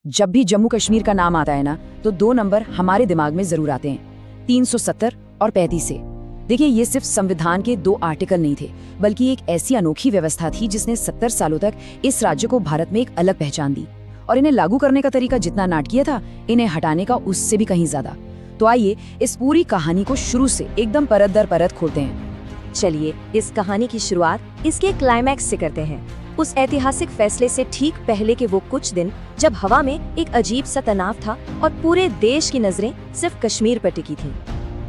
जब भी जम्मू कश्मीर का नाम आता है ना, तो दो नंबर हमारे दिमाग में जरूर आते हैं, 370 और 35 से। देखिए, ये सिर्फ संविधान के दो आर्टिकल नहीं थे, बल्कि एक ऐसी अनोखी व्यवस्था थी जिसने 70 सालों तक इस राज्य को भारत में एक अलग पहचान दी। और इन्हें लागू करने का तरीका जितना नाटकीय था, इन्हें हटाने का उससे भी कहीं ज्यादा। तो आइए इस पूरी कहानी को शुरू से एकदम परत दर परत खोलते हैं। चलिए इस कहानी की शुरुआत इसके क्लाइमैक्स से करते हैं, उस ऐतिहासिक फैसले से ठीक पहले के वो कुछ दिन जब हवा में एक अजीब सा तनाव था और पूरे देश की नजरें सिर्फ कश्मीर पर टिकी थी।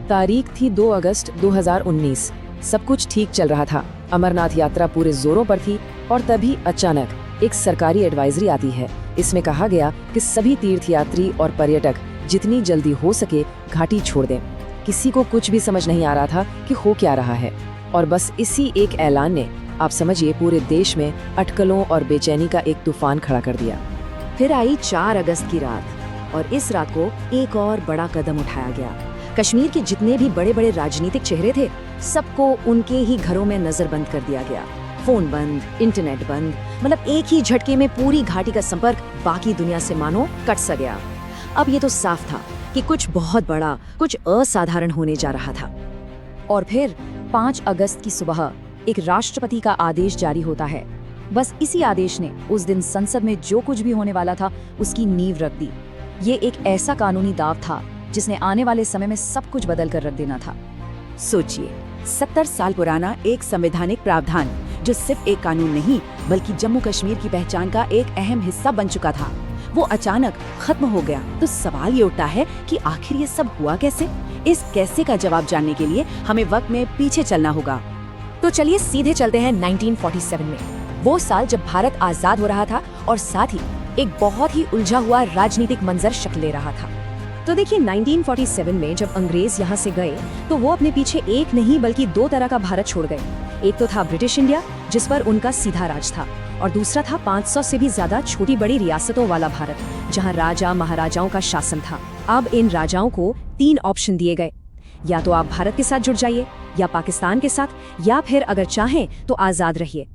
तारीख थी 2 अगस्त 2019। सब कुछ ठीक चल रहा था, अमरनाथ यात्रा पूरे जोरों पर थी और तभी अचानक एक सरकारी एडवाइजरी आती है। इसमें कहा गया कि सभी तीर्थयात्री और पर्यटक जितनी जल्दी हो सके घाटी छोड़ दें। किसी को कुछ भी समझ नहीं आ रहा था कि हो क्या रहा है, और बस इसी एक ऐलान ने, आप समझिए, पूरे देश में अटकलों और बेचैनी का एक तूफान खड़ा कर दिया। फिर आई 4 अगस्त की रात, और इस रात को एक और बड़ा कदम उठाया गया। कश्मीर के जितने भी बड़े बड़े राजनीतिक चेहरे थे, सबको उनके ही घरों में नजरबंद कर दिया गया। फोन बंद, इंटरनेट बंद, मतलब एक ही झटके में पूरी घाटी का संपर्क बाकी दुनिया से मानो कट सा गया। अब ये तो साफ था कि कुछ बहुत बड़ा, कुछ असाधारण होने जा रहा था। और फिर 5 अगस्त की सुबह एक राष्ट्रपति का आदेश जारी होता है। बस इसी आदेश ने उस दिन संसद में जो कुछ भी होने वाला था उसकी नींव रख दी। ये एक ऐसा कानूनी दाव था जिसने आने वाले समय में सब कुछ बदल कर रख देना था। सोचिए, 70 साल पुराना एक संवैधानिक प्रावधान जो सिर्फ एक कानून नहीं बल्कि जम्मू कश्मीर की पहचान का एक अहम हिस्सा बन चुका था, वो अचानक खत्म हो गया। तो सवाल ये उठता है कि आखिर ये सब हुआ कैसे? इस कैसे का जवाब जानने के लिए हमें वक्त में पीछे चलना होगा। तो चलिए सीधे चलते हैं 1947 में, वो साल जब भारत आजाद हो रहा था और साथ ही एक बहुत ही उलझा हुआ राजनीतिक मंजर शक्ल ले रहा था। तो देखिए, 1947 में जब अंग्रेज यहाँ से गए तो वो अपने पीछे एक नहीं बल्कि दो तरह का भारत छोड़ गए। एक तो था ब्रिटिश इंडिया, जिस पर उनका सीधा राज था, और दूसरा था 500 से भी ज्यादा छोटी बड़ी रियासतों वाला भारत, जहाँ राजा महाराजाओं का शासन था। अब इन राजाओं को 3 ऑप्शन दिए गए, या तो आप भारत के साथ जुड़ जाइए, या पाकिस्तान के साथ, या फिर अगर चाहें तो आजाद रहिए।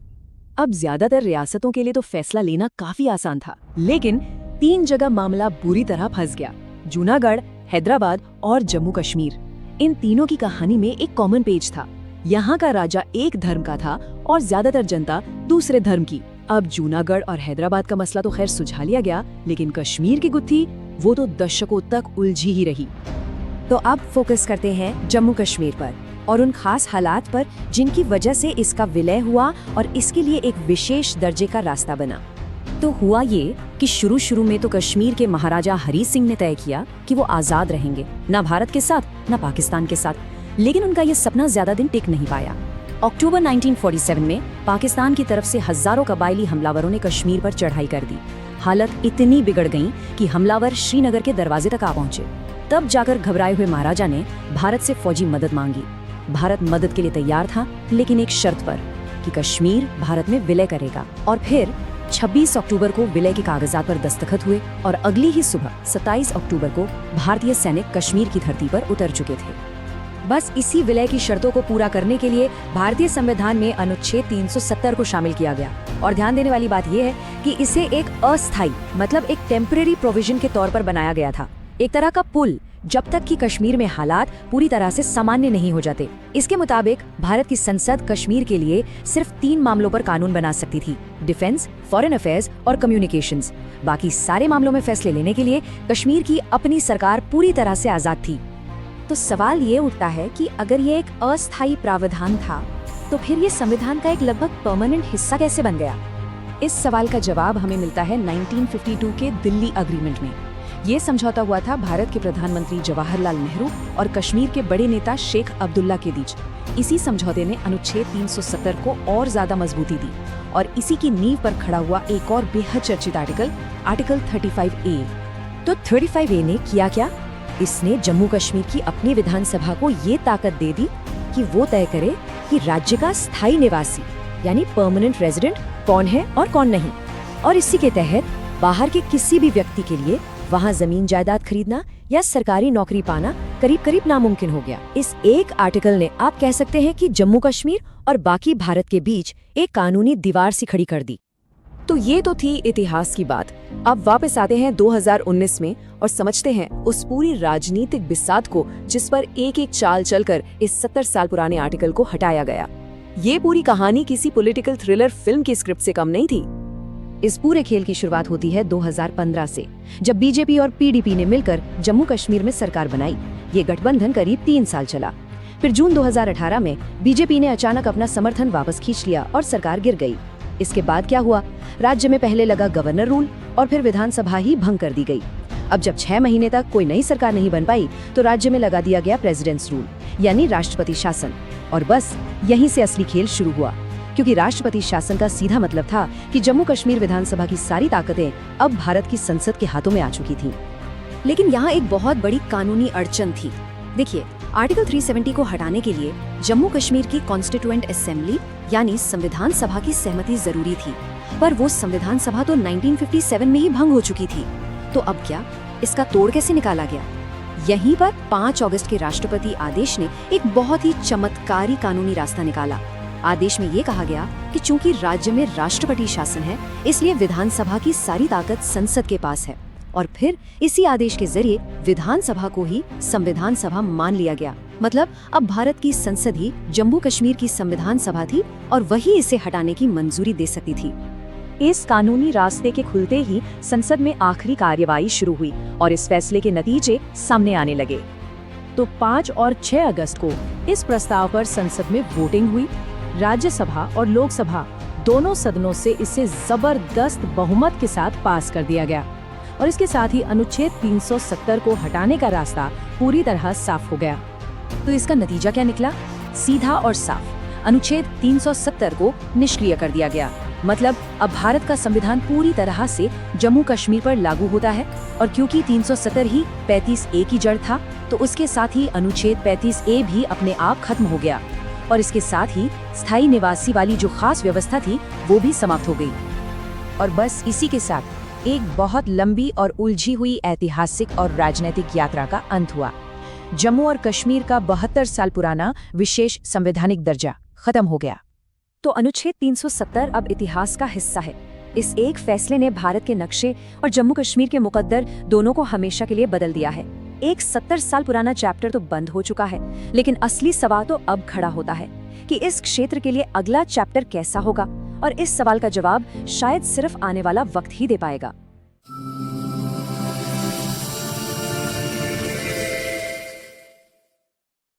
अब ज्यादातर रियासतों के लिए तो फैसला लेना काफी आसान था, लेकिन 3 जगह मामला बुरी तरह फंस गया: जूनागढ़, हैदराबाद और जम्मू कश्मीर। इन तीनों की कहानी में एक कॉमन पेज था। यहाँ का राजा एक धर्म का था और ज्यादातर जनता दूसरे धर्म की। अब जूनागढ़ और हैदराबाद का मसला तो खैर सुलझा लिया गया, लेकिन कश्मीर की गुत्थी वो तो दशकों तक उलझी ही रही। तो अब फोकस करते हैं जम्मू कश्मीर पर और उन खास हालात पर जिनकी वजह से इसका विलय हुआ और इसके लिए एक विशेष दर्जे का रास्ता बना। तो हुआ ये कि शुरू में तो कश्मीर के महाराजा हरी सिंह ने तय किया कि वो आजाद रहेंगे, ना भारत के साथ ना पाकिस्तान के साथ। लेकिन उनका ये सपना ज्यादा दिन टिक नहीं पाया। अक्टूबर 1947 में पाकिस्तान की तरफ से हजारों कबायली हमलावरों ने कश्मीर पर चढ़ाई कर दी। हालत इतनी बिगड़ गई कि हमलावर श्रीनगर के दरवाजे तक आ पहुंचे। तब जाकर घबराए हुए महाराजा ने भारत से फौजी मदद मांगी। भारत मदद के लिए तैयार था, लेकिन एक शर्त पर कि कश्मीर भारत में विलय करेगा। और फिर 26 अक्टूबर को विलय के कागजात पर दस्तखत हुए और अगली ही सुबह 27 अक्टूबर को भारतीय सैनिक कश्मीर की धरती पर उतर चुके थे। बस इसी विलय की शर्तों को पूरा करने के लिए भारतीय संविधान में अनुच्छेद 370 को शामिल किया गया। और ध्यान देने वाली बात यह है कि इसे एक अस्थायी, मतलब एक टेम्परेरी प्रोविजन के तौर पर बनाया गया था, एक तरह का पुल, जब तक कि कश्मीर में हालात पूरी तरह से सामान्य नहीं हो जाते। इसके मुताबिक भारत की संसद कश्मीर के लिए सिर्फ 3 मामलों पर कानून बना सकती थी: डिफेंस, फॉरेन अफेयर्स और कम्युनिकेशंस। बाकी सारे मामलों में फैसले लेने के लिए कश्मीर की अपनी सरकार पूरी तरह से आजाद थी। तो सवाल ये उठता है कि अगर ये एक अस्थायी प्रावधान था, तो फिर ये संविधान का एक लगभग परमानेंट हिस्सा कैसे बन गया? इस सवाल का जवाब हमें मिलता है 1952 के दिल्ली अग्रीमेंट में। ये समझौता हुआ था भारत के प्रधानमंत्री जवाहरलाल नेहरू और कश्मीर के बड़े नेता शेख अब्दुल्ला के बीच। इसी समझौते ने अनुच्छेद 370 को और ज्यादा मजबूती दी, और इसी की नींव पर खड़ा हुआ एक और बेहद चर्चित आर्टिकल 35A। तो 35A ने किया क्या? इसने जम्मू कश्मीर की अपनी विधानसभा को ये ताकत दे दी कि वो तय करे कि राज्य का स्थायी निवासी यानी परमानेंट रेजिडेंट कौन है और कौन नहीं। और इसी के तहत बाहर के किसी भी व्यक्ति के लिए वहाँ जमीन जायदाद खरीदना या सरकारी नौकरी पाना करीब करीब नामुमकिन हो गया। इस एक आर्टिकल ने, आप कह सकते हैं कि जम्मू कश्मीर और बाकी भारत के बीच एक कानूनी दीवार सी खड़ी कर दी। तो ये तो थी इतिहास की बात। अब वापस आते हैं 2019 में और समझते हैं उस पूरी राजनीतिक बिसात को जिस पर एक एक चाल चलकर इस 70 साल पुराने आर्टिकल को हटाया गया। ये पूरी कहानी किसी पॉलिटिकल थ्रिलर फिल्म की स्क्रिप्ट से कम नहीं थी। इस पूरे खेल की शुरुआत होती है 2015 से, जब बीजेपी और पीडीपी ने मिलकर जम्मू कश्मीर में सरकार बनाई। ये गठबंधन करीब 3 साल चला। फिर जून 2018 में बीजेपी ने अचानक अपना समर्थन वापस खींच लिया और सरकार गिर गई। इसके बाद क्या हुआ? राज्य में पहले लगा गवर्नर रूल और फिर विधानसभा ही भंग कर दी गई। अब जब 6 महीने तक कोई नई सरकार नहीं बन पाई तो राज्य में लगा दिया गया प्रेसिडेंट्स रूल, यानी राष्ट्रपति शासन। और बस यहीं से असली खेल शुरू हुआ, क्योंकि राष्ट्रपति शासन का सीधा मतलब था कि जम्मू कश्मीर विधानसभा की सारी ताकतें अब भारत की संसद के हाथों में आ चुकी थीं। लेकिन यहाँ एक बहुत बड़ी कानूनी अड़चन थी। देखिए, आर्टिकल 370 को हटाने के लिए जम्मू कश्मीर की कॉन्स्टिट्यूएंट असेंबली यानी संविधान सभा की सहमति जरूरी थी, पर वो संविधान सभा तो 1957 में ही भंग हो चुकी थी। तो अब क्या? इसका तोड़ कैसे निकाला गया? यहीं पर 5 अगस्त के राष्ट्रपति आदेश ने एक बहुत ही चमत्कारी कानूनी रास्ता निकाला। आदेश में ये कहा गया कि चूंकि राज्य में राष्ट्रपति शासन है, इसलिए विधानसभा की सारी ताकत संसद के पास है। और फिर इसी आदेश के जरिए विधानसभा को ही संविधान सभा मान लिया गया। मतलब अब भारत की संसद ही जम्मू कश्मीर की संविधान सभा थी और वही इसे हटाने की मंजूरी दे सकती थी। इस कानूनी रास्ते के खुलते ही संसद में आखिरी कार्यवाही शुरू हुई और इस फैसले के नतीजे सामने आने लगे। तो 5 और 6 अगस्त को इस प्रस्ताव पर संसद में वोटिंग हुई। राज्यसभा और लोकसभा दोनों सदनों से इसे जबरदस्त बहुमत के साथ पास कर दिया गया और इसके साथ ही अनुच्छेद 370 को हटाने का रास्ता पूरी तरह साफ हो गया। तो इसका नतीजा क्या निकला? सीधा और साफ, अनुच्छेद 370 को निष्क्रिय कर दिया गया। मतलब अब भारत का संविधान पूरी तरह से जम्मू कश्मीर पर लागू होता है। और क्योंकि 370 ही 35A की जड़ था, तो उसके साथ ही अनुच्छेद 35A भी अपने आप खत्म हो गया और इसके साथ ही स्थायी निवासी वाली जो खास व्यवस्था थी वो भी समाप्त हो गई। और बस इसी के साथ एक बहुत लंबी और उलझी हुई ऐतिहासिक और राजनीतिक यात्रा का अंत हुआ। जम्मू और कश्मीर का 72 साल पुराना विशेष संवैधानिक दर्जा खत्म हो गया। तो अनुच्छेद 370 अब इतिहास का हिस्सा है। इस एक फैसले ने भारत के नक्शे और जम्मू कश्मीर के मुकद्दर दोनों को हमेशा के लिए बदल दिया है। एक 70 साल पुराना चैप्टर तो बंद हो चुका है, लेकिन असली सवाल तो अब खड़ा होता है कि इस क्षेत्र के लिए अगला चैप्टर कैसा होगा। और इस सवाल का जवाब शायद सिर्फ आने वाला वक्त ही दे पाएगा।